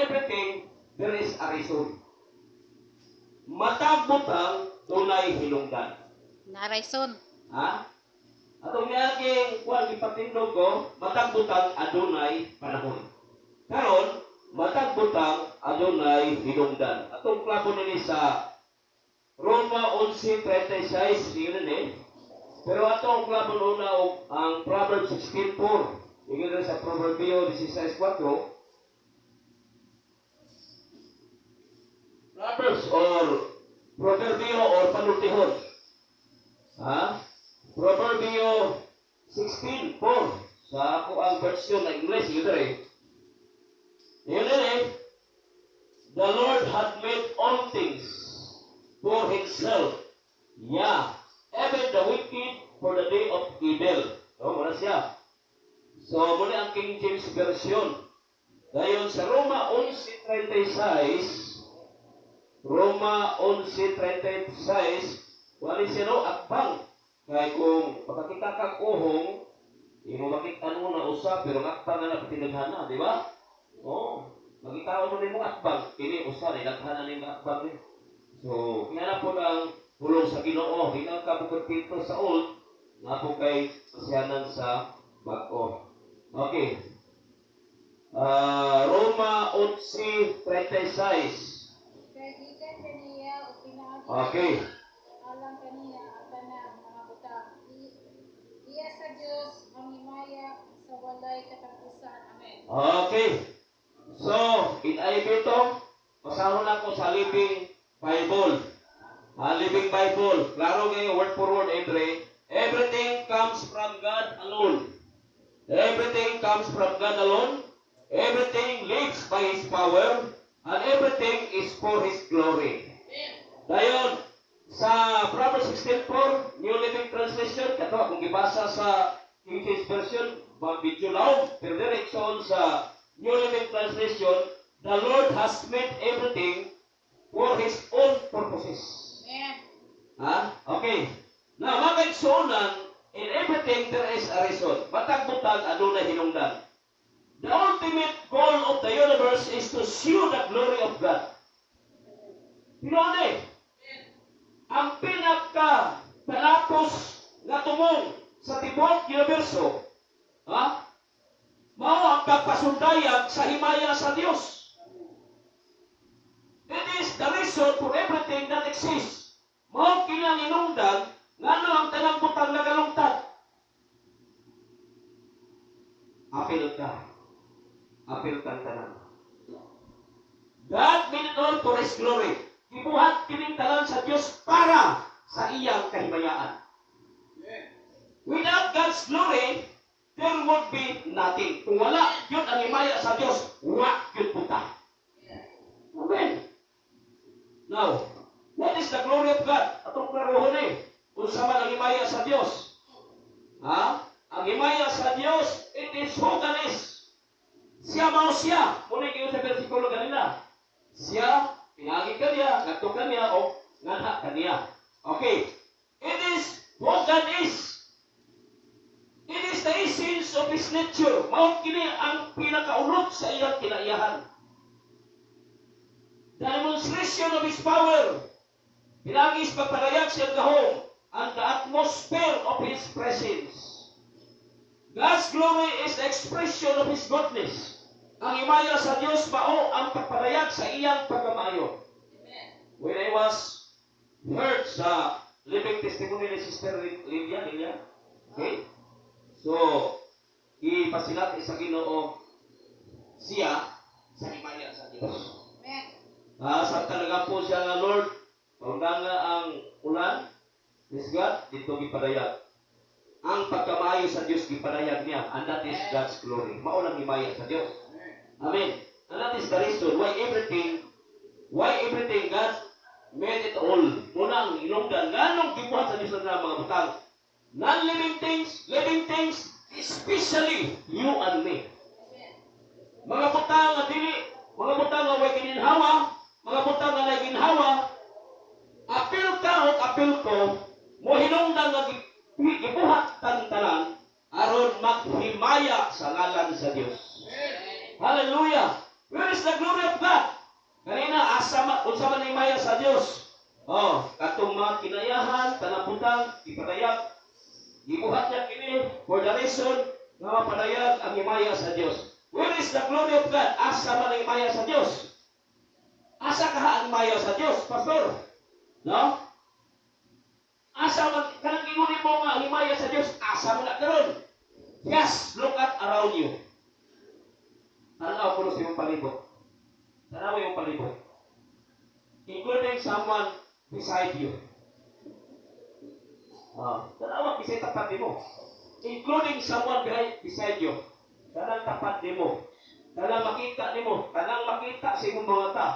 everything there is a reason. Matag butang dunay hinungdan. Na rason. Ha? Atong niaging kuan gipatindog ko, matag butang adunay panahon. Karon, matag butang adunay hinungdan. Atong klabo nini sa Roma 11:36 yun ni. Pero atong klabo una og ang Proverbs 16:4. Ingin sa Proverbio 16:4. Proverbs or Proverbio or panultihon. Ha? Proverbio 16:4. Sa ako ang version na English, yun rin. Yun rin. The Lord had made all things for Himself. Yeah. Even the wicked for the day of evil. So, muna siya. So, muna ang King James Version. Dayon sa Roma 11:36, Roma 11:36, wali siya no, akbang. Kaya kung makakita kang uhong, hindi mo makita mo na usap, pero akbang na napatinaghan di ba? Oo. Makita mo na yung akbang, kini usap, nilaghan na yung akbang rin. So, kaya po ng hulong sa Ginoo, hindi na kabukod dito sa old, na po kay pasyanan sa bago. Okay. Roma 11:36. Okay. Alang kaniya at tanan mga butang. Iya sa Dios ang himaya sa walay katapusan. Amen. Okay. So, in-IB ito, pasahon ako sa Living Bible. Living Bible. Klaro kayo, word for word, everything comes from God alone. Everything comes from God alone. Everything lives by His power. And everything is for His glory. Dayon, sa Proverbs 16:4, New Living Translation, kato kung gibasa sa King James Version, video lang, pero direksyon sa New Living Translation, the Lord has made everything for His own purposes. Amen. Ha? Okay. Now, mga kaigsuonan, in everything there is a reason. Matag-butag, adunay hinungdan. The ultimate goal of the universe is to show the glory of God. Pinone, ang pinaka-talapos na tumong sa tibok universo, ha? Mao ang pagpasundayag sa himaya sa Dios. It is the reason for everything that exists. Mao kinang inungdan ngano ang tanang butang nagalungtad. Apil kang tanan. God made it all for His glory. Gibuhat kining tanan sa Dios para sa iyang kahimayaan. Without God's glory, there would be nothing. Kung wala yun ang himaya sa Dios, wa yun puta. Amen. Now, what is the glory of God? Atong klarohon kung sa man ang himaya sa Dios. Ha? Ang himaya sa Dios, it is who God is. Siya mao siya. Muna kayo sa versikulo kanina. Siya, pinagi ka niya, gato ka niya, o ngana ka niya. Okay. It is what God is. It is the essence of His nature. Mao kini ang pinakaulot sa iyang kinaiyahan. The demonstration of His power. Pinagis pagpadayag sa gahom and the atmosphere of His presence. God's glory is the expression of His goodness. Ang himaya sa Diyos mao ang pagpadayag sa iyang pagkamayo. When I was heard sa living testimony ni Sister Lilia, okay? So, ipasilat sa Ginoo siya sa himaya sa Diyos. Sa talaga po siya nga Lord, paunda nga ang ulan, is God, dito gipadayag. Ang pagkamayo sa Diyos gipadayag niya, and that is God's glory. Mao lang himaya sa Diyos. Amen. And that is the reason why everything God made it all. Muna ang inungdan, nganong gibuhat sa Diyos na mga butang. Non-living things, living things, especially you and me. Mga butang nga dili, mga butang nga way gininhawa, mga butang nga naginhawa, apil ka o apil ko, mo hinungdan nga gibuhat tanan aron maghimaya sa ngalan sa Dios. Hallelujah! Where is the glory of God? Kanina, unsa man himaya sa Dios. Oh, katong mga kinayahan, tanaputang, ipadayag, gibuhat niya kini for the reason nga mapadayag ang himaya sa Dios. Where is the glory of God? Asa man ang himaya sa Dios? Asa kaha ang himaya sa Dios, pastor? No? Asa man kanang inguni mo nga himaya sa Dios, asa man na karon? Yes, look at around you. Tanaw po sa iyong palibot. Tanaw yung palibot. Including someone beside you. Tanaw bisay tapat mo. Including someone beside you. Tanang tapat mo. Tanang makita nimo. Tanang makita sa imong mga mata.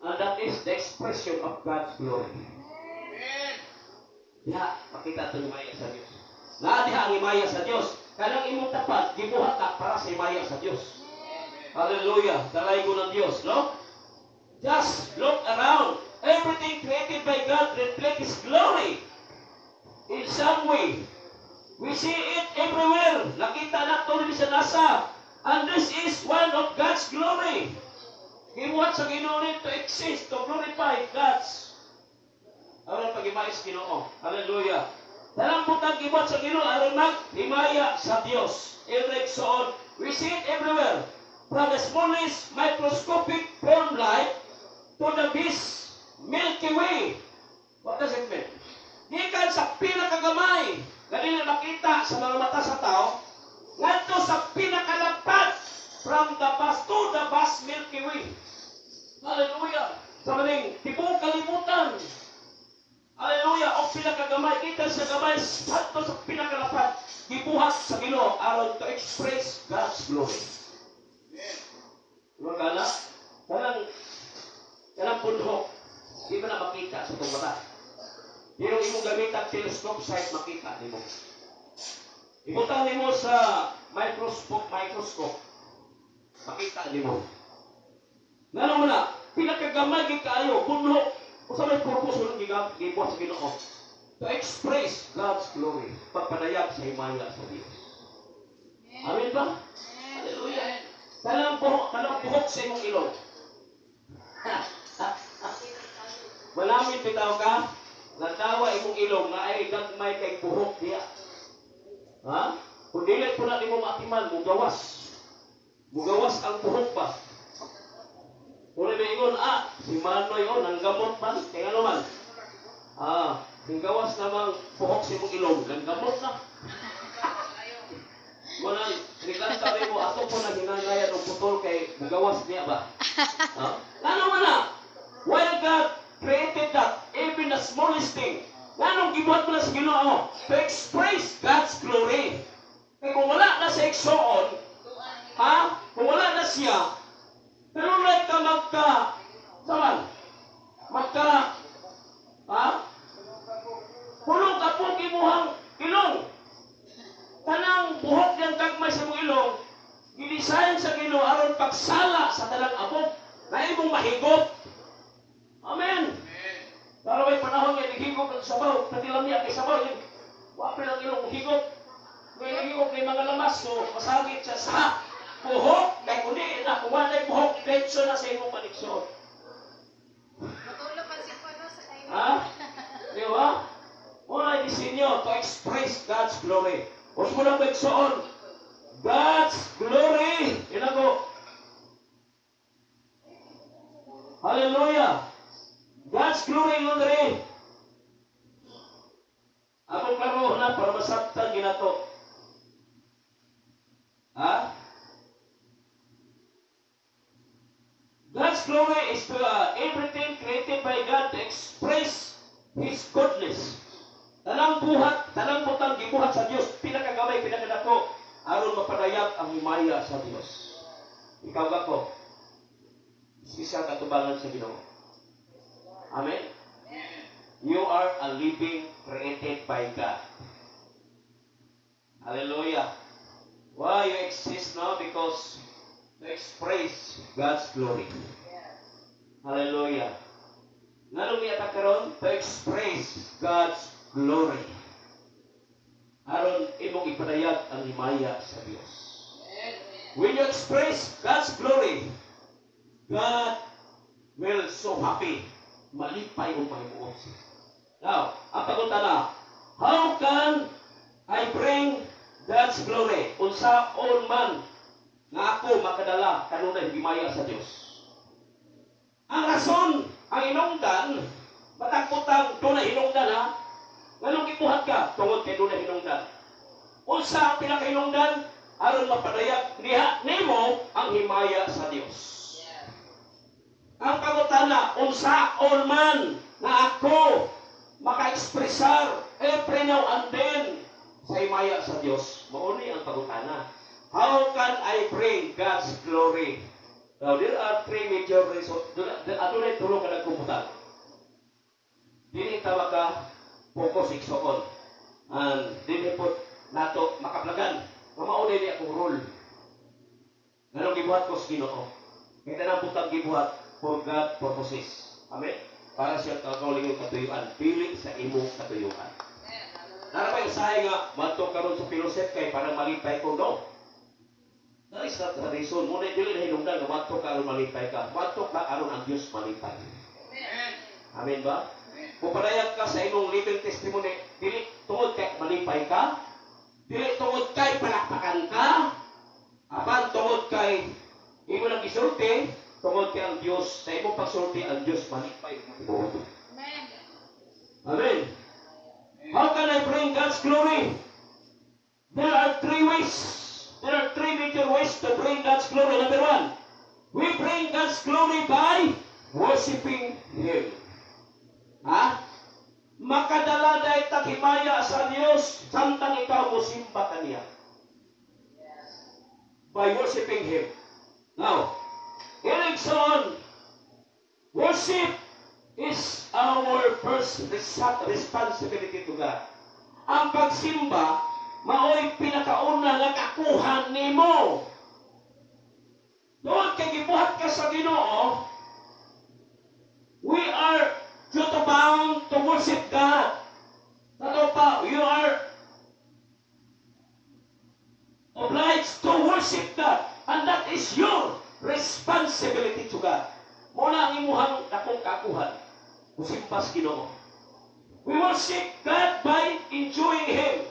And that is the expression of God's glory. Amen. Ya, makita ito himaya sa Diyos. Diha ang himaya sa Diyos. Kanang imong tapat, gibuhat ka para sa himaya sa Diyos. Hallelujah. Dalay ko ng Diyos, no? Just look around. Everything created by God reflects His glory. In some way. We see it everywhere. Nakita na ito rin sa NASA. And this is one of God's glory. Gibuhat sa Ginoo to exist, to glorify God's. Aron pag-himaya sa Ginoo. Hallelujah. Dalang butang gibuhat sa Ginoo aron mag-himaya sa Dios. Erekson. We see it everywhere. From the smallest microscopic form life to the beast Milky Way. What does it mean? Gikan sa pinakagamay, ganun na makita sa mga mata sa tao, ngadto sa pinakalapad, from the vast to the vast Milky Way. Hallelujah! Sa maning tibong kalimutan. Hallelujah! O pinakagamay, gikan sa gamay, ngadto sa pinakalapad, gibuhat sa Ginoo aron to express God's glory. Diba kana? Kanang punhok, di ba na makita sa itong mata? Pero imong gamit ang telescope sight makita nimo. Ibutang nimo sa microscope, makita nimo. Ngano man na, pinakagamay gid kaayo, punhok, usa may purpose ng gibuhat sa Ginoo. To express God's glory, pagpadayag sa himaya sa Dios. Amen ba? Hallelujah. Tanang buhok sa imong ilong. Malamin bitaw ka, natawa imong ilong na ay gagmay kay buhok diya. Ha? Kung dili po na nimo maatiman, mugawas. Mugawas ang buhok ba? Kung ingon, si Manoy nanggamot man, kaya ano man? Gawas namang buhok sa imong ilong, nanggamot na. Wala, nikanta rin mo, ato po na ginangayan ng putol kay mugawas niya ba? Ano man na? While God created that, even the smallest thing, anong gibuhat mo na sa Ginoo? To express God's glory. Kaya kung wala na sa eksoon, kung wala na siya, pero like ka pulong ka po kimuhang ilong. Tanang buhok niyang kagmay sa mong ilong, ginisayan sa Ginoo aron pagsala sa talang abog na imong mahigop. Amen. Pero may panahon nga naghigop ng sabaw, patilam niya kay sabaw, wapil ang ilong higop. May naghigop ng mga lamas, so masagit siya sa buhok, kaya kundi na, kung wala yung buhok, diretso na sa imong paniksyon. Matulog pa si Pano sa kayo. Di ba? Muna disenyo to express God's glory. Huwag mo lang magsoon. God's glory. Yan ako. Hallelujah. God's glory yun rin. Akong klaro na para masabtan ginato. God's glory is to everything created by God to express His goodness. Tanang buhat, tanang butang gibuhat sa Dios, pinakagamay, pinakadako, aron mapadayag ang himaya sa Dios. Ikaw gako, isang katubangan sa Ginoo. Amen? You are a living created by God. Hallelujah. Why you exist now? Because to express God's glory. Hallelujah. Nga lumiyak karon to express God's glory. Aron imong ipadayag ang himaya sa Dios. When you express God's glory, God will so happy. Malipay ang Panginoon. Now, ang pagkutana, how can I bring God's glory? Unsaon man nga ako makadala kanunay himaya sa Dios. Ang rason, ang hinungdan, matagputang dunay hinungdan ha. Nganong gibuhat ka tungod kay dunay hinungdan? Unsa ang pinakahinungdan aron mapadayag niha nimo ang himaya sa Dios. Ang pangutana, unsaon man na ako maka-expressar every now and then sa himaya sa Dios. Mauni ang pangutana. How can I bring God's glory? Now, there are three major reasons. Ato na tulong ka nagkumputan. Dili tawag ka focus iksoon. And dili po nato makaplagan. Mauni ni akong rule. Ganong gibuhat ko sa Ginoo. Kita na putang gibuhat for God purposes. Amen? Para siya kagawling yung katuyuan. Pili sa imong katuyuan. Narapay usahay nga, manto karon sa Pilosep kay para malipay ko, no? That is not the reason. Muna dili na hinungdan nga manto ka aron malipay ka. Manto ka aron ang Diyos malipay. Amen ba? Kung padayag ka sa imong living testimony, dili tungod kay malipay ka, dili tungod kay palakpakan ka, apan tungod kay imo nang gisulti, tungod kay ang Diyos, sa imong pagsulti ang Diyos malipay. Amen. Amen. How can I bring God's glory? There are three ways. There are three major ways to bring God's glory. Number one, we bring God's glory by worshiping Him. Ha? Makadala dahil taghimaya sa Diyos, samtang ikaw musimba kaniya. By worshiping Him. Now, Erikson, worship is our first responsibility to God. Ang pagsimba, mao'y pinakauna nga kakuhan nimo. Doon kay gibuhat ka sa Ginoo, we are duty-bound to worship God. Ano pa, you are obliged to worship God. And that is your responsibility to God. Muna ang imuhang akong kakuhan. Musimpas Ginoo. We worship God by enjoying Him.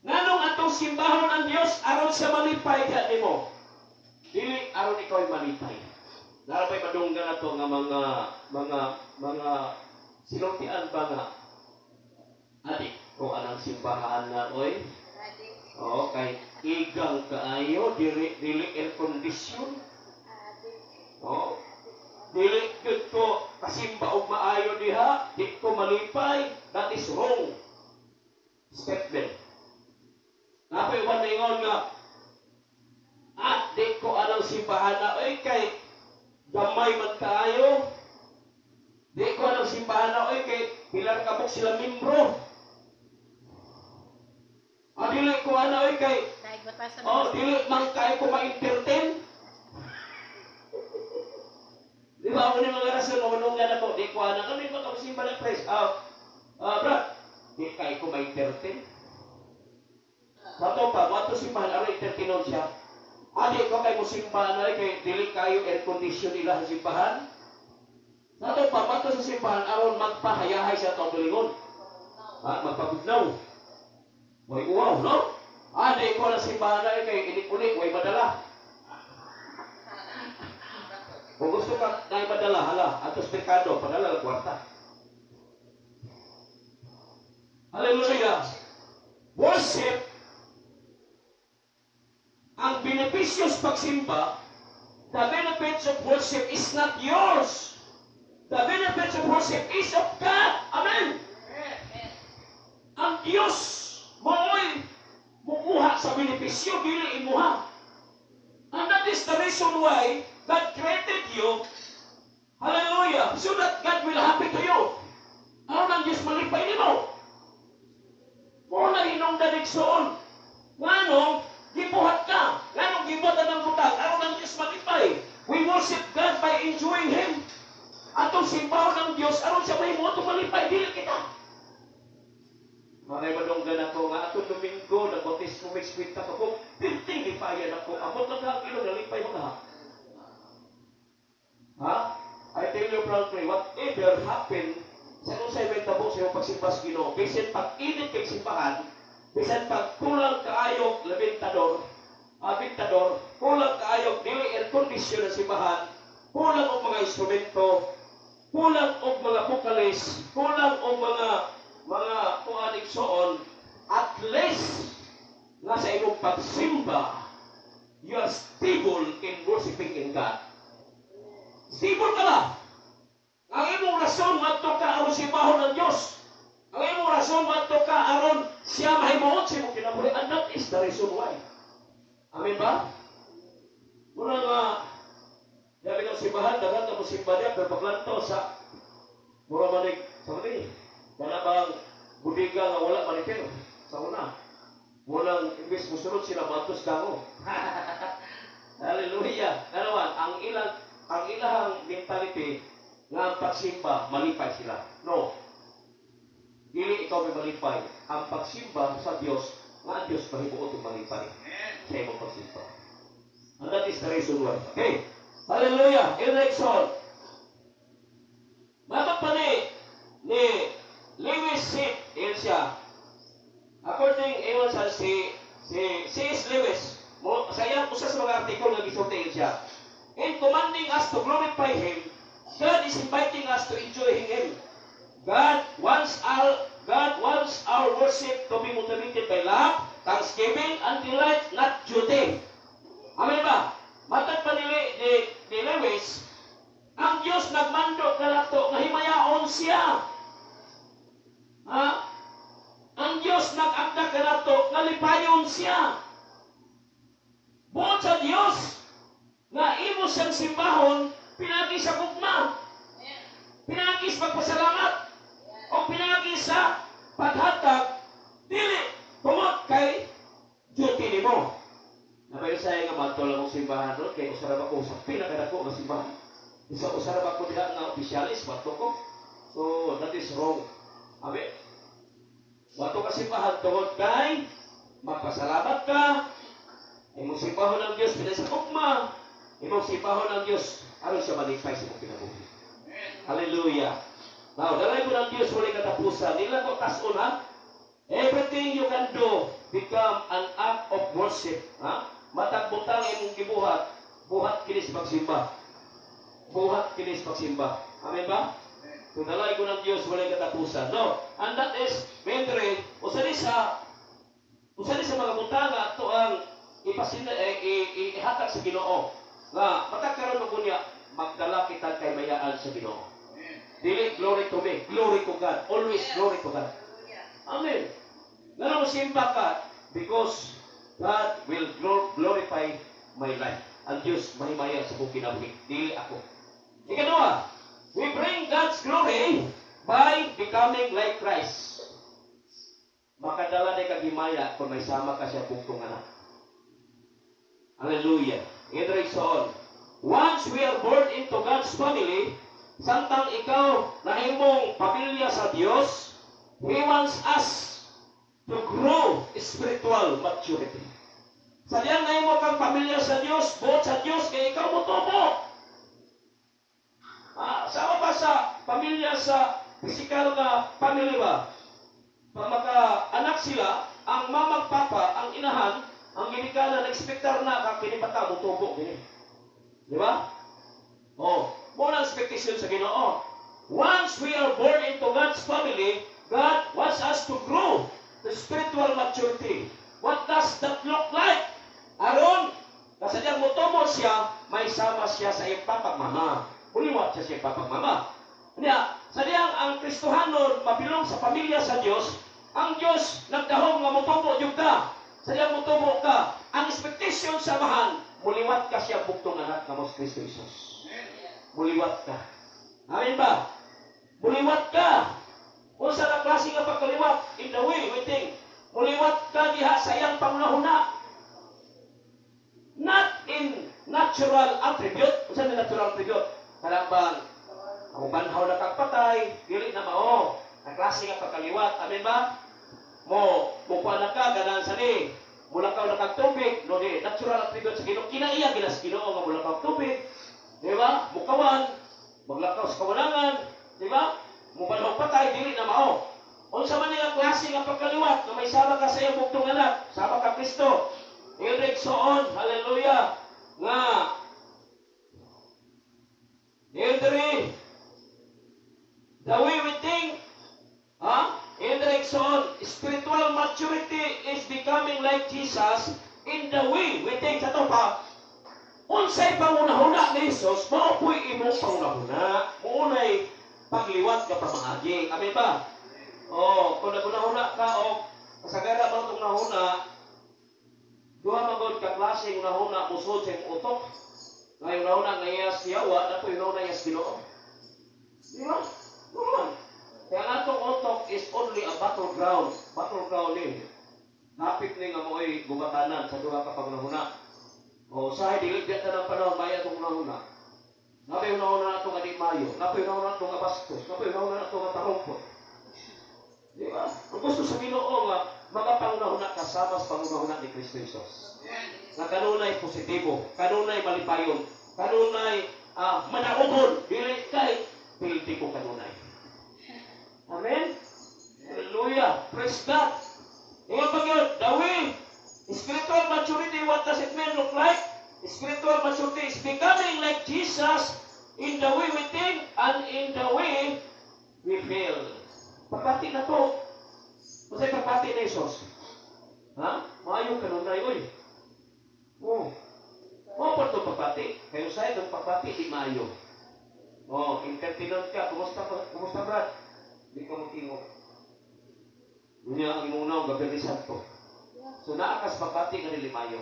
Nganong atong simbahon ang Dios aron sa malipay ka nimo. Dili aron ikaw ay malipay. Narapay madunggan nato nga mga sinultian ba nga adik kung anang simbahan na oy. Oo, kay igang kaayo, dili air condition. Oo. Dili gyud ko kasimba og maayo diha, di ko malipay. That is wrong statement. Napay man ingon nga di ko anang simbahan na oy kay gamay man kaayo. Di ko anang simbahan na oy kay pilar kabuk sila membro. Dili ko ano oy kay dili man kay ko ma-entertain. Di ba ako ni mga rason manunggan ako, di ko ana kami ba kasimba na press. Brad, di kay ko ma-entertain. Bato pa, bato simbahan aron entertainon siya. Di ko kay mo simbahan na kay dili kayo air condition ila sa simbahan. Bato pa, bato sa simbahan aron magpahayahay sa taong tulingon. Magpabugnaw. Way uwaw, no? Di ko na simbahan na kay inik-unik, way madala. Kung gusto ka na ipadala, hala, atos pekado, padala ng kwarta. Hallelujah! Worship, ang beneficious pagsimba, the benefits of worship is not yours. The benefits of worship is of God. Amen! Ang Diyos mao'y mukuha sa benepisyo, dili imuha. And that is the reason why God created you, hallelujah, so that God will happy to you. Ano nang Diyos malipay nimo? Muna hinungdan igsoon. Nganong, gibuhat ka. Nganong gibuhat ang butang. Ano nang Diyos malipay? We worship God by enjoying Him. Atong simbahon ng Diyos, aron siya may mo itong malipay, dili kita. Mga madunggan ako nga atong Domingo, nagbatis ko may spita ko, 15 lipayan ako, amot lang ang ilo, nalipay mga. you frankly, whatever happened, sa kung sa'yo may tabo sa iyong pagsimba sa Ginoo, bisan pag-init kay simbahan, bisan pag-kulang kaayog, labintador, kulang kaayog, dili air condition na simbahan, kulang og mga instrumento, kulang og mga vokalis, kulang og mga kuaniksoon, at least nga sa imong pagsimba, you are stable in worshiping in God. Stable ka ba? Ang imong rason madto ka aron simbahon ng Dios. Ang imong rason madto ka aron siya mahimuot sa imong kinabuhi, and that is the reason why. Amen ba? Muna nga, yabi ng simbahan, dagat na mo simba niya, pero paglantaw sa mura manig, sa manig, wala bang budiga nga wala manipir sa una. Walang imbes musunod sila matos dango. Hallelujah. Kanawan, ang ilang mentality nga ang pagsimba, malipay sila. No. Dili ikaw may malipay. Ang pagsimba sa Dios, nga ang Dios mahibuot ang malipay sa imong pagsimba. And that is the reason why. Okay. Hallelujah. In Exod. Mamat pa ni Lewis Sip, yun siya. According ewan sa si C.S. Lewis, sayang usa sa mga artikel nga gisulti siya. In commanding us to glorify Him, God is inviting us to enjoy Him. God wants our worship to be motivated by love, thanksgiving, and delight, not duty. Amen ba? Matag pa ni Lewis, ang Diyos nagmando kanato nga himayaon siya. Ha? Ang Diyos nag-agda kanato nga lipayon siya. Buot sa Diyos nga imo siyang simbahon, pinagi sa gugma, pinagi sa pagpasalamat, o pinagi sa paghatag, dili tumot kay duty nimo. Nabayo saya nga magtulong ang simbahan doon, kay usarap ako sa pinakadako ng simbahan. Usarap ako diha nga opisyalis, bato ko. So, that is wrong. Amen. Bato ka simbahan tungod kay magpasalamat ka, imong simbahon ng Diyos pinay sa ukma, imong simbahon ng Diyos aron siya malipay sa imong kinabuhi. Hallelujah. Now, dalay ko ng Diyos wala katapusan. Nila ko tason ha. Everything you can do become an act of worship. Ha? Matagbutang imong gibuhat, buhat kinis pagsimba. Buhat kinis pagsimba. Amen ba? So, dalay ko ng Diyos wala katapusan. No? And that is, mentre, usali sa mga butanga ito ang ihatag sa Ginoo. Nga, matagkaroon mo kunya, magdala kita kay mayaan sa Ginoo. Dili, glory to me. Glory to God. Always glory to God. Amen. Nga mo simba ka, because God will glorify my life. Ang Diyos mahimaya sa kong kinabuhi. Dili ako. Ikadua, we bring God's glory by becoming like Christ. Makadala na kagimaya kung may sama ka siya bugtong anak. Hallelujah. Idrigson. Once we are born into God's family, samtang ikaw nahimong pamilya sa Diyos, He wants us to grow spiritual maturity. Sa diyan nahimo kang pamilya sa Diyos, buot sa Diyos, kaya ikaw mo tubo. Sama ba sa pamilya sa physical na family ba? Pag maka-anak sila, ang mamag papa, ang inahan, ang ginikanan, nag-expectar na kakinibata mo tubo. Di ba? Muna expectation sa Ginoo. Once we are born into God's family, God wants us to grow the spiritual maturity. What does that look like? Aron, kasadyang mutubo siya, may sama siya sa iyong papagmama. Uliwat siya sa iyong papagmama. Kaya, sadyang ang Kristohanon mabilong sa pamilya sa Diyos, ang Diyos nagdahong nga mutubo yung ka. Sadyang mutubo ka. Ang expectation sa mahan, muliwat ka siya buktong anak na Mos Kristo Jesus. Muliwat ka. Amin ba? Muliwat ka. Kung sa klase nga pagkaliwat, in the way, waiting. Muliwat ka diha sa iyang pangunahuna. Not in natural attribute. Kung saan natural attribute? Kalabang, ang banhaw na kagpatay, dili na mao. Ang klase nga pagkaliwat. Amin ba? Mukuha na ka, ganaan sa ni. Mulakaw na kagtubig. No, natural attribute sa Ginoo. Kinaiya, ginas Ginoo nga mulakaw tubig. Di ba? Mukawan. Maglakaw sa kawalangan, di ba? Mubalhog patay, dili na mao. Unsa man nga klase nga pagkaliwat, na may sama ka sa iyong bugtong anak, sama ka Kristo. Soon, hallelujah, nga, Hildre, the way we think, Soon, spiritual maturity is becoming like Jesus in the way we think. Sa ito pa, unsay pangunahuna ni Jesus, maupoy imong pangunahuna, maunay pagliwat ka pamahagi. Amen ba? Kung nagunahuna ka, kasagara ba itong nahuna, duha magod ka klase yung nahuna, musod sa yung utok. Ngayon nahuna nga iyas yawa, na po yung nahuna iyas Ginoo. Di ba? Naman. Kaya nga itong utok is only a battleground. Battleground eh. Napit ni nga mo ay gumatanan sa duha ka pagunahuna. Sa diligyan na ng panahon, maya itong nahuna. Napi yung nahuna na itong Adimayo. Napi yung nahuna na itong Abastos. Napi yung nahuna na itong Tarumpot. Di ba? Ang gusto sa Ginoo nga, mga pangunahuna kasama sa pangunahuna ni Kristo Jesus. Na kanunay positibo, kanunay malipayon, kanunay manaubon, dili kay piltiko kanunay. Amen? Hallelujah! Praise God! Ingat pag yun, the way, spiritual maturity, what does it mean look like? Spiritual maturity is becoming like Jesus in the way we think and in the way we feel. Pagpati na to. Masay pagpati na Jesus. Maayo kanunay, oy. Pa ito pagpati. Kayo sa'yo itong pagpati, di maayo. Incontinent ka. Kumusta brad? Hindi ka mag-ingo. Ngunya ang inunaw, gabi santo. So naakas pagpati nga nili maayo.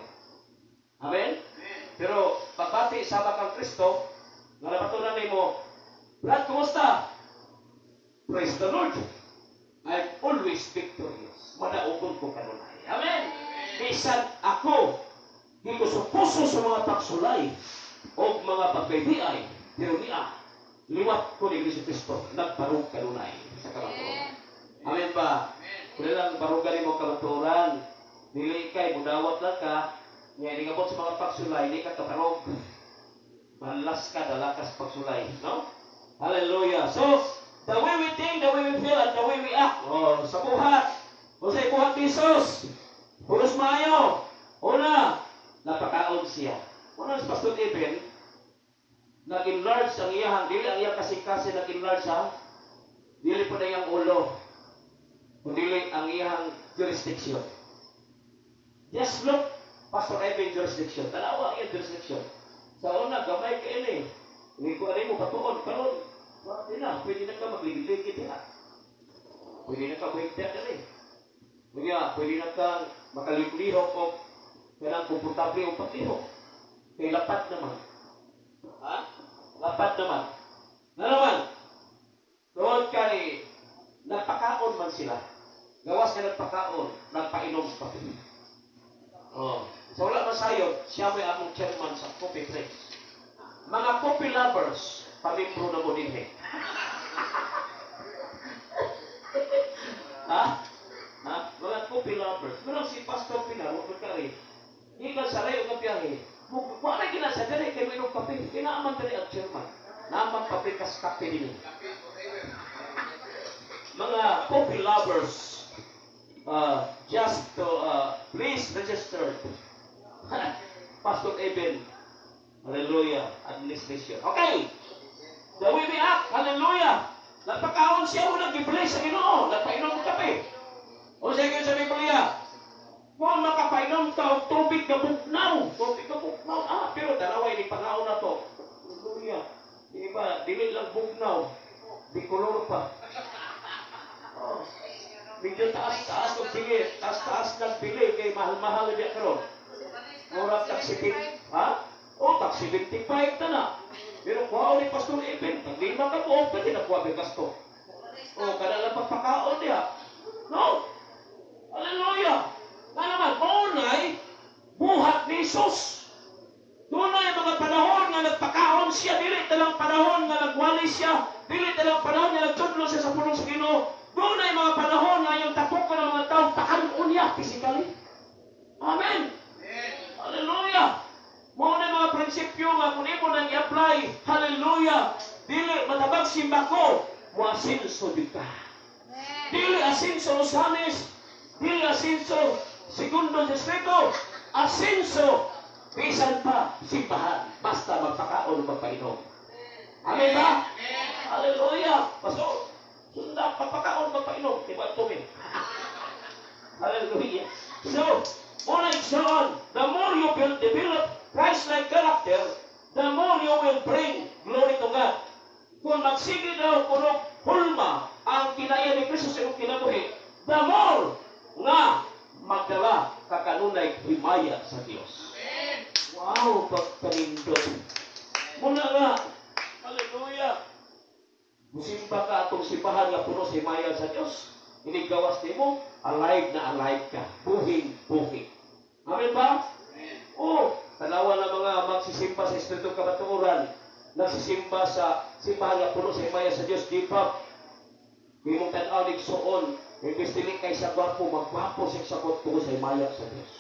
Amen? Pero pagpati, sama kang Kristo, nga napatunan mo, Brad, kumusta? Praise the Lord. I'm always victorious. Manaukon ko kanunay. Amen? Bisan ako, di ko supuso sa mga pagsulay o mga pagbaydiay, pero niya, liwat ko ni Kristo, nagparug kanunay sa kamaturan. Amen ba? Kung lang parugan mo kamaturan, nili kay, mudawat lang ka, ngayon nga po sa mga pagsulay, di ka kaparog. Malas ka, dalakas pagsulay. No? Hallelujah. So, the way we think, the way we feel, and the way we act. Sa buhat. Sa buhat ni Jesus. Pulos maayo. Una, napakaon siya. Una, si Pastor Eben, nag-enlarge ang iyang, dili ang iyang kasing-kasi nag-enlarge ha. Dili po na iyang ulo. Dili ang iyang jurisdiction. Just look, Pastor Eben jurisdiction. Tanawa ang iyang jurisdiction. Sa una, gamay ka ini. Hindi ko alay mo patuon. Karon, pwede na ka magligid-ligid na. Pwede na ka mahigdat na rin. Pwede na ka makalihok o kailang komportable o paglihok. Kaya lapat naman. Lapat naman. Na naman, doon ka ni, nagpakaon man sila. Gawas ka nagpakaon, nagpainom sa papi. So wala masayod, siya may among chairman sa Coffee Place. Mga coffee lovers, pamimbro na mo din Mga coffee lovers. Pero si Pastor Pinar, huwag ka rin. Ikan sa rayo ng biyahe. Huwag na ginasadari kay minong kape. Kinaaman ka rin ang chairman. Naaman kape kas kape din. Mga coffee lovers, just to please register Pastor Eben, hallelujah, administration. Okay, the way we act, hallelujah. Nagpakaon siya o nag-bless sa Ginoo, nagpainom ng kape. O sige sa Biblia, kung makapainom ka o tubig ka buknaw, pero dalaway ni pangaon na to. Hallelujah. Di ba, dili lang buknaw, di kolor pa. Medyo taas-taas ng bili, taas-taas ng bili, kay mahal-mahal niya karon. Murang taksi 75 na na. Pero kuha ni Pastor Eben, pag lima ka po, pwede na kuha bigas to. Kada lang pagpakaon niya. No? Hallelujah! Nga naman, maunay, buhat ni Jesus. Doon ay mga panahon nga nagpakaon siya, dili talang panahon nga nagwali siya, dili talang panahon nga nagtudlo siya sa pulong sa Ginoo. Doon ay mga panahon nga yung tapok ka ng mga tao, pakanon niya physically. Amen! Hallelujah! Muna mga prinsipyo nga kung imo nang i-apply, hallelujah, dili matabag simba ko, muasinso di ka. Dili asinso Rosanes, dili asinso Segundo Distrito, asinso bisan pa simbahan, basta magpakaon o magpainom. Amen ba? Hallelujah! Pastor, sunda pagpakaon magpainom, diba ito eh? Hallelujah! So, muna igsoon, the more you will develop Christ-like character, the more you will bring glory to God. Kung magsige daw kuno hulma ang kinaya ni Kristo sa iyong kinabuhi, the more nga magdala kakanunay himaya sa Dios. Wow, pagpanindot. Muna nga, hallelujah. Musimba ka atong simbahan nga puno sa himaya sa Dios. Hindi gawas nimo, alive na alive ka. Buhing-buhing. Amen ba? Oo. Tanawa na mga magsisimba sa Espiritu Kamatuoran, nagsisimba sa simbahan nga puno sa himaya sa Dios, di ba? Di mong tanaw ni Soon, imbis dili kay siya gwapo, magwapo siya sa puno sa himaya sa Dios.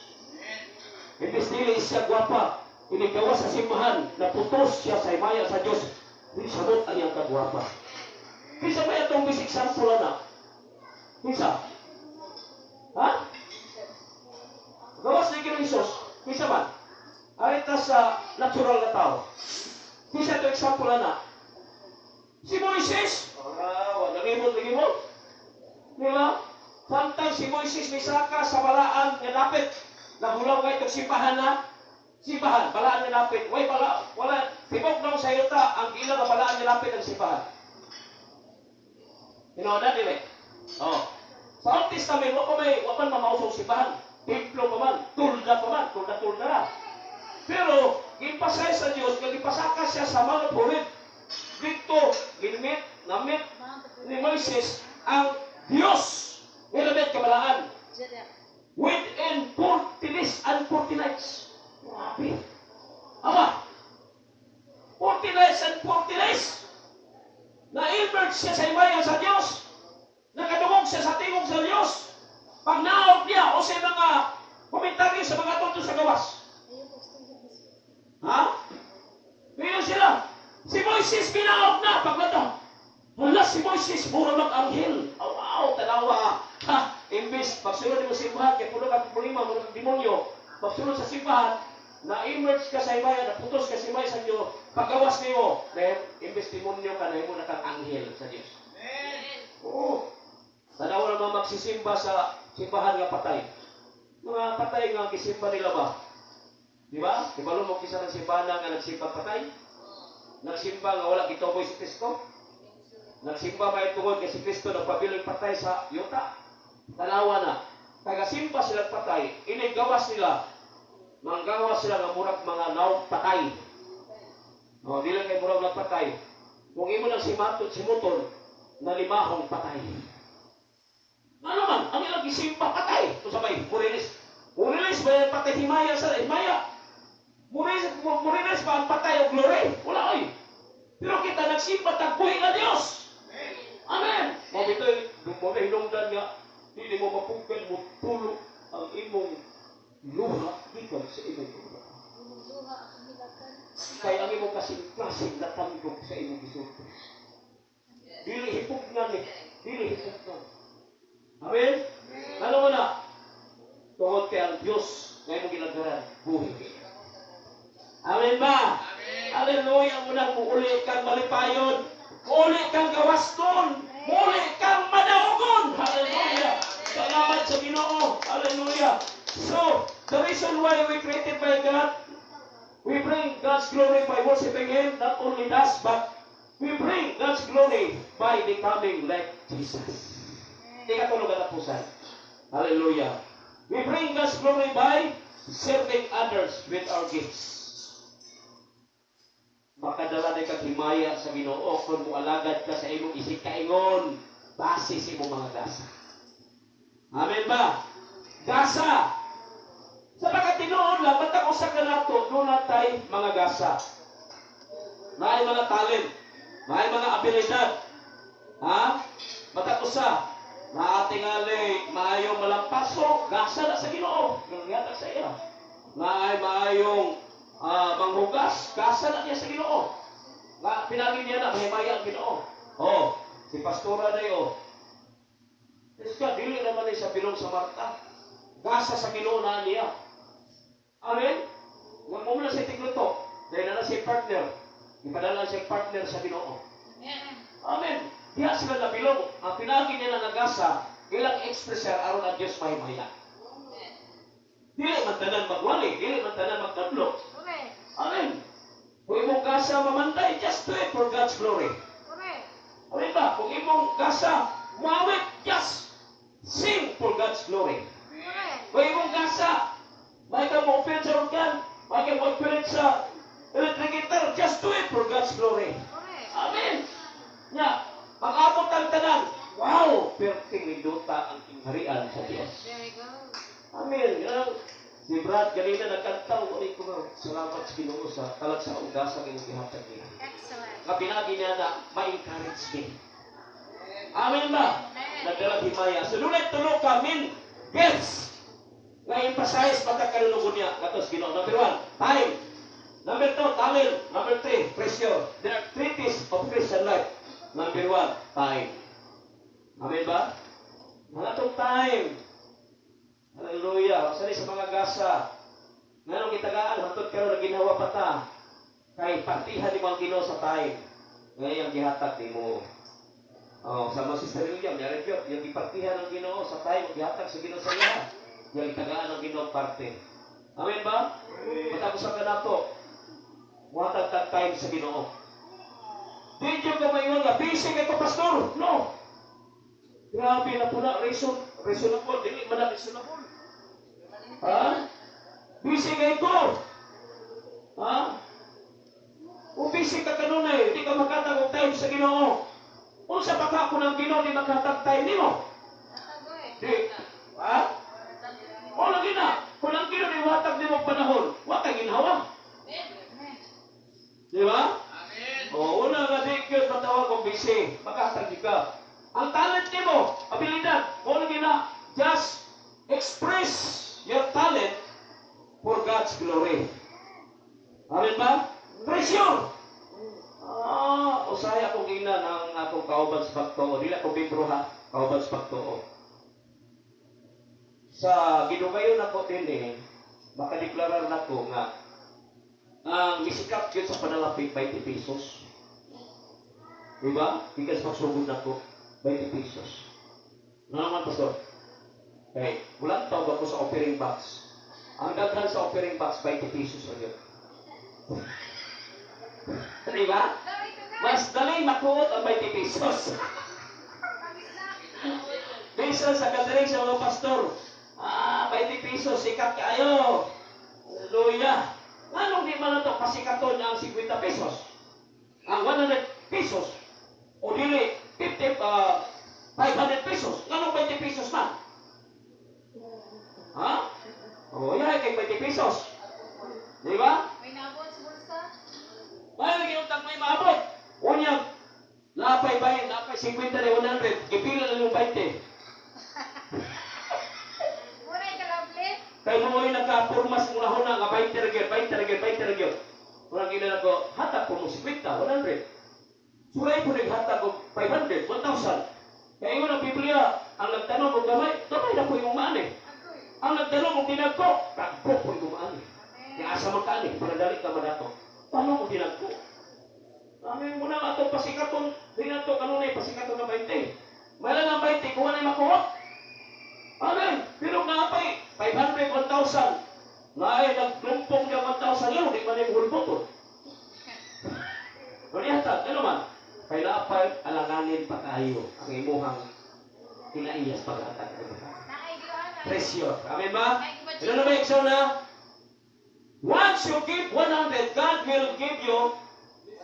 Imbis dili siya gwapa, inigawa sa simbahan, naputos siya sa himaya sa Dios, di sabot ang iyang kagwapa. Kisa ba itong basic sample na? Kisa? Ha? Gawas ni Krisos, kisa man? Arita sa natural na tao. Kisa ito example na? Si Moises, nagimod. Di ba? Samtang si Moises may saka sa balaan nga lapit, nagulaw nga itong simbahan na, simbahan, balaan nga lapit. Wala, tibok nang sa yuta, ang ilang na balaan nga lapit ang simbahan. Tinoda, di ba? Oh. Sa Old Testament, wapan mamausong simbahan. Templo pa man, tulda na. Pero, ipasay sa Diyos, ipasaka siya sa mga pulit. Dito, namit ni Moises ang Diyos. Nilamit kabalaan. Within 40 days and 40 nights. Grabe. Ama, 40 days and 40 days. Na-emerge siya sa himaya sa Diyos. Nakadungog siya sa tingog sa Diyos. Pag naog niya o sa mga komentaryo sa mga tunto sa gawas. Ha? Ngayon sila. Si Moises binaog na paglato. Wala si Moises, mura mag-anghel. Wow, tanawa. Ha, imbis, pagsunod mo simbahan, kaya puno ka problema, mga demonyo. Pagsunod sa simbahan, na-emerge ka sa himaya, naputos ka sa himaya sa Diyos, paggawas niyo, dahil imbis demonyo ka, dahil mo na kang anghel sa Diyos. Oo. Tanawa naman magsisimba sa simbahan nga patay. Mga patay nga kisimba nila ba? Di ba? Di ba lumok isa ng simbahan nga nagsimba patay? Nagsimba nga wala gitoboy si Kristo? Nagsimba may tungod kay si Kristo nagpabiling patay sa yuta? Tanawa na. Tagasimba sila patay, inigawas nila. Manggawas sila ng murag mga naong patay. O, di lang kay murag ng patay. Kung imo lang simutol, na limahong patay. Ano man, ang ilang gisimba patay. Ito sabay, Murilis. Murilis ba yung patay himaya sa himaya? Murilis ba ang patay o glory? Wala ay. Pero kita nagsimba tagpuhin na Diyos. Amen. Mabito'y hinungdan nga, hindi mo mapungkal mo tulo ang imong luha gikan sa imong luha. Kaya ang imong kasing-kasing natanggok sa imong gisulti. Dili hipog nga ni. Dili hipog nga. Amen? Ano mo na? Tungod kay ang Diyos na imong ginagaran, buhay. Amen ba? Amen. Hallelujah. Muna muuli kang malipayon. Muuli kang gawaston. Muuli kang madaogon. Hallelujah. Salamat sa Ginoo. Hallelujah. So, the reason why we created by God, we bring God's glory by worshiping Him. Not only us, but we bring God's glory by becoming like Jesus. Ikatulog at tapusan. Hallelujah. We bring God's glory by serving others with our gifts. Makadala na kang himaya sa Ginoo kung mualagad ka sa imong isig kaingon base sa imong mga gasa. Amen ba? Gasa. Sa pagkatinuod lang, matang usa ka nato, doon natay mga gasa. Naay mga talent, naay mga abilidad. Ha? Matang usa, naatingali, maayong malampaso, gasa na sa Ginoo. Ganyan sa iya. Naay maayong manghugas, gasa na niya sa Ginoo. pinagi niya na, mahimaya ang Ginoo. Oh, si pastora na yun. Kasi ka, dili naman ay sa bilong sa Marta. Gasa sa Ginoo na niya. Amen? Huwag mo muna siya tigluto. Dahil na siya partner. Ipadala siya partner sa Ginoo. Amen. Diya sila na bilong. Ang pinagi niya na nagasa, ilang expresser aron ang Diyos mahimaya. Dili man tanan magwali, dili man tanan magtadlo. Amen. Kung imong gasa mamantay, just do it for God's glory. Amen ba? Kung imong gasa muawit, just sing for God's glory. Kung imong gasa, may ka mo operate sa organ, may ka mo operate sa electric guitar, just do it for God's glory. Amen. Nya, pag-abot ang tanan, wow, perting minuta ang kingharian sa Diyos. Amen. Si Brad, ganina nagkantaw, ulit ko salamat sa Ginoo sa talag sa ugasa ng gihatag niya. Excellent. Kapinagi niya na ma-encourage me. Amen ba? Nagdalag himaya. So, nulit tulog ka, gifts. Na-emphasize pagkakalulugod niya. Katos, Ginoo. Number 1, time. Number 2, talent. Number 3, pressure. There are 3 keys of Christian life. Number 1, time. Amen ba? Mga itong time. Hallelujah. Masali sa mga gasa. Nganong itagaan, hantod karon na ginawa pa ta. Kay partihan ni mga Ginoo sa time. Ngayon ang gihatag ni mo. Oh, sa mga Sister William, yung ipartihan ng Ginoo sa time, gihatag sa Ginoo sa iya. Yung itagaan ng Ginoo parte. Amen ba? Matapos ang kanato. Muhatag tag time sa Ginoo. Di yung kamayon nga, busy kay ko, pastor. No. Grabe na po na, reasonable. Dili man na reasonable. Ha? Busy kay ko. Ha? Kung busy ka kanunay, hindi ka magkatag og time sa Ginoo. Kung sa pagkako ng Ginoo, di magkatag time nimo. Di. Ha? O lagi na. Kung ang Ginoo di watag nimo panahon, wa kay ginhawa. Di ba? O, una nga di yun, matawag kong busy. Magkatag ka. Ang talent nimo, abilidad, o lagi na, just express your talent for God's glory. Amen ba? Pressure! Usaya akong ina ng akong kauban sa pagtuo. Dili ako bibro ha, kauban sa pagtuo. Sa gidugayon ako din makadeklarar na ko nga ang misikap yun sa panalapit 20 pesos. Diba? Higas magsugod na ko 20 pesos. Ano naman, pastor? Okay, ulang taon ako sa offering box. Ang daghan sa offering box 20 pesos na yun. Diba? Mas dali makuot ang 20 pesos. Bisan sa gathering sa mga pastor, 20 pesos, sikat kayo. Hallelujah. Anong di man ito pasikaton ang 50 pesos? Ang 100 pesos? O dili, 500 pesos? Anong 20 pesos man? Ha? O yan, kay 20 pesos. Di ba? May nabot sa bulsa? May ginutang may maabot. Unyag, lapay bayan, lapay 50 na 100. Ipila na yung 20. Muna ka lovely? Kaya mo ay nagka-purmas mula ho na, 20 regyo. Mula gila ko, hatag po mo 50, 100. Suray po naghatag ko 500, 1,000. Kaya yun ang Biblia, ang nagtanong mo gamay na po yung maani. Ang nagtanong mo dinagko, tagpo po yung maani. Kaya asa magkani, para dali ka madato. Paano mo dinagko? Amin mo na nga ito, pasikaton, dinato kanunay, pasikaton na 20. Mala ng 20, kuha na makuha. Amen. Pero nga pa 500, 1,000. Nga ay naglumpong niya 1,000 lang, di ba na yung hulpotol? Manihatag, ano man? Kaya naapay, alanganin pa tayo ang imuhang kinaiyas pag-atag. Pressure. Amen ba? Ano na ba yung exam na? Once you give 100, God will give you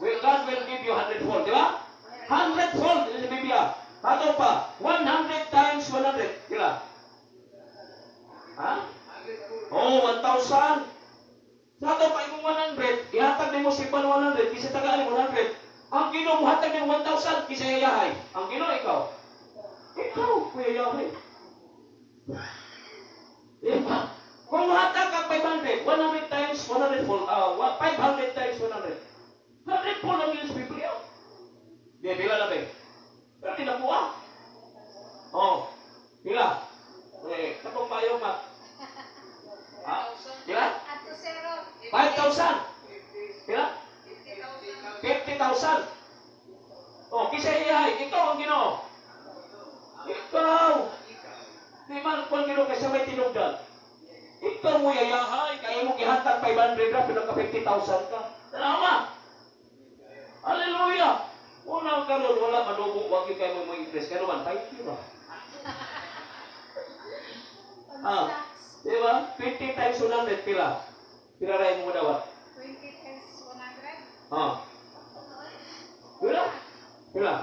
100-fold, di ba? 100-fold, ito sa Biblia. Hato pa, 100 times 100. Kila? Ha? Oh, 1,000. Sa ito pa yung 100, ihatag din mo si Pan 100, kisa tagaan 100. Ang Ginoo mo hatag ng 1,000, kisa yayahay. Ang Ginoo, ikaw. Ikaw, kuya yahay. Diba? Kung hatag ang 500, 100 times 100 fold, 500 times 100. 100 fold ang yun sa Biblia. 50,000. O, kisa iyahay, ikaw ang Ginoo. Ikaw. Di man kung Ginoo kaysa may tinugdan. Ikaw mo yayahay, kaya mo gihatag 500 ra, pero ka 50,000 ka. Tama. Hallelujah. Unang karon wala madugo, wag yung kayo mo interest. Kaya naman, 50 ba? Di ba? 50 times 100, pila? Pila rin mo dawat? 20 times 100? Pila? Pila?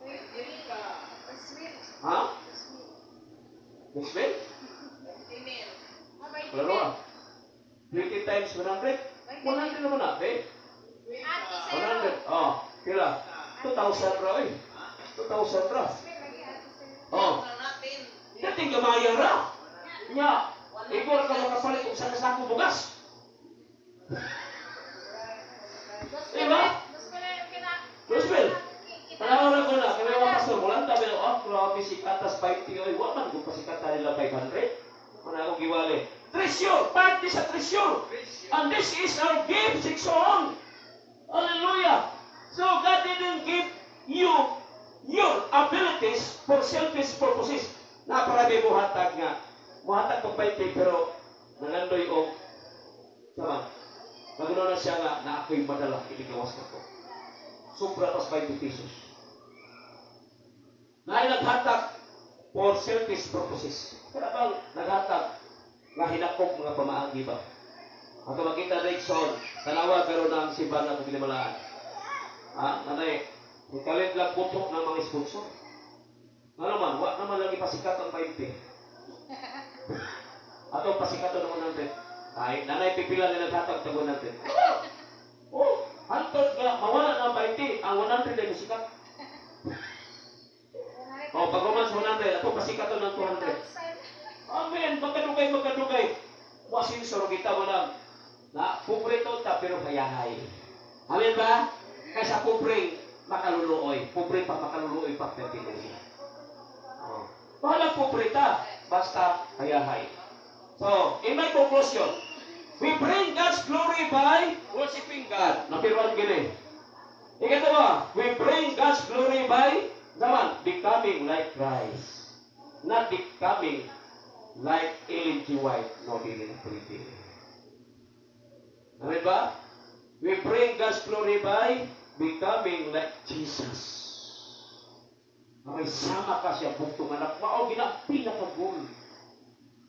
20 plus mil. Ha? Plus mil. Miss Bill? Email. Mabay Wala naman. 20 times 100? 100 naman na, eh? Ato sa 100. Pila? 2,000 ra, eh. 2,000 ra. Dating gamaya ra. Nya, ikaw ka makapalit kung sa kasako bugas. Diba? Gospel. Panahon ko na, kami mga pastor, walang tabi na, grabe si Katas 50, oy, waman kung pasikata nila 500. Mana ako giwali. Treasure, party sa treasure. And this is our gift, section. Hallelujah. So God didn't give you your abilities for selfish purposes. Naparami mo hatag nga. Muhatag pag 20, pero nangandoy o sama. Nagulo na siya nga na ako'y madala, iligawas na ko. Sobra pas 20 pesos. Na naghatag for selfish purposes. Kaya bang naghatag nga hinakop mga pamaagi ba? Ang makita Rickson, tanawa karon ang simbahan na paglimalaan. Nanay, ikalit lang putok ng mga sponsor. Nga naman, wak naman lagi pasikat ang 20. Ato pasikat ang 100. Ay, nanay pipila na naghatag ng 100. Hantod nga, mawala ng 20, ang 100 ay masikat. Pag romance 100, ato pasikat ng 200. Amen, magkadugay. Wasin soro kita mo lang. Na, puprito ta, pero hayahay. Amen ba? Kaysa pupring, makaluluoy. Pupring pa makaluluoy pa, pertinuloy. Bahala puprita, basta hayahay. So, in my conclusion, we bring God's glory by worshiping God. Napiruan gini. Ikatawa, we bring God's glory by becoming like Christ. Not becoming like Ellen G. White, no dealing pretty. Amen ba? We bring God's glory by becoming like Jesus. May sama ka siya bugtong anak. Mao gina pinakagul.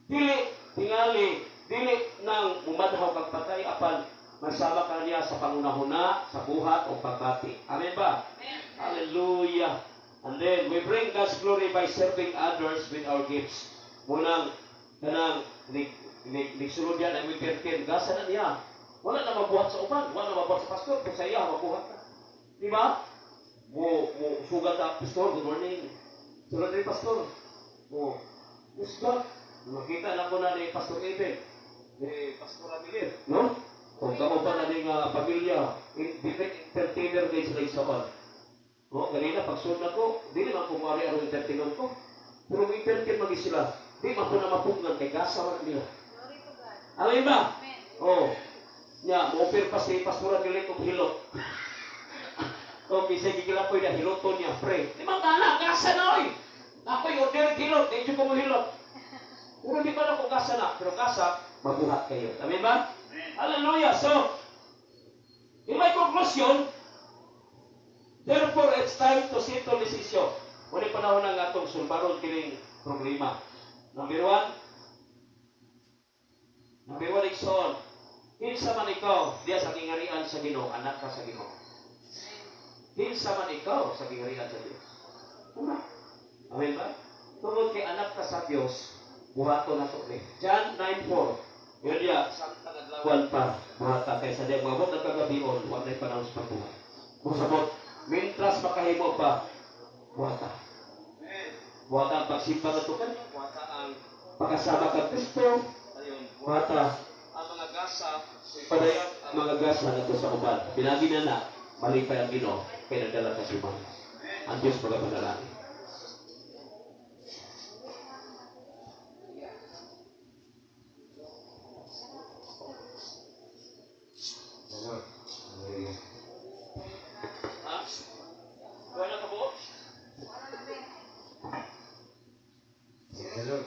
Dili tingali, dili nang mumadhaw kag patay apan masama ka niya sa pangunahuna, sa buhat o pagbati. Amen ba? Amen. Hallelujah. And then we bring God's glory by serving others with our gifts. Munang kanang nigsulod yan ang wikirkin. Gasa na niya. Wala na mabuhat sa uban. Wala na mabuhat sa pastor. Kung sa iya, mabuhat na. Di ba? Sugat na, pastor, good morning. Sugat rin, pastor. Sugat. Nakita na ko na ni Pastor Eben. Ni Pastor Amir. No? Kung kamo pa na ning pamilya, different entertainer kayo sila isaon. Ganina, pagsunod na ko, di naman kumari ang entertainer ko. Pero may entertain magi sila. Di man ko na mapugnan kay gasawan nila. Glory to God. Amen ba? Amen. Nya, mo-offer pa si Pastor Amir kong hilot. Sige gilapoy na hiloton niya, pray. Di man gana, gasa na oy. Ako'y order hilot, di ko mo hilot. Pero di ba na kung gasa na, pero gasa, mabuhat kayo. Amen ba? Hallelujah. So, in my conclusion, therefore, it's time to settle this issue. Muli panahon ng atong sulbaron kining problema. Number one, Ikson, kinsa man ikaw, diya sa kingarian sa Ginoo, anak ka sa Ginoo. Kinsa man ikaw sa kingarian sa Diyos. Amen ba? Tungod kay anak ka sa Diyos, buhato na to ni. John 9:4. Yun diya, samtang adlawan pa, buhata kaysa diya mabot na kagabion, huwag na'y panahon sa pagbuhat. Kung sabot, mintras makahimo pa, buhata. Buhata ang pagsimba na to kanyo, buhata ang pagkasama kang Kristo, buhata ang mga gasa, padayag ang mga gasa na to sa uban. Pinagi na malipay ang Ginoo, kaya nagdala ka siya. Ang Diyos pagkapanalangin. the Lord.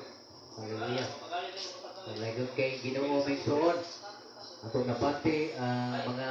Hallelujah. Magaling din mo pagkakas. Salagot kay Ginoo may suon. Ato napati ang mga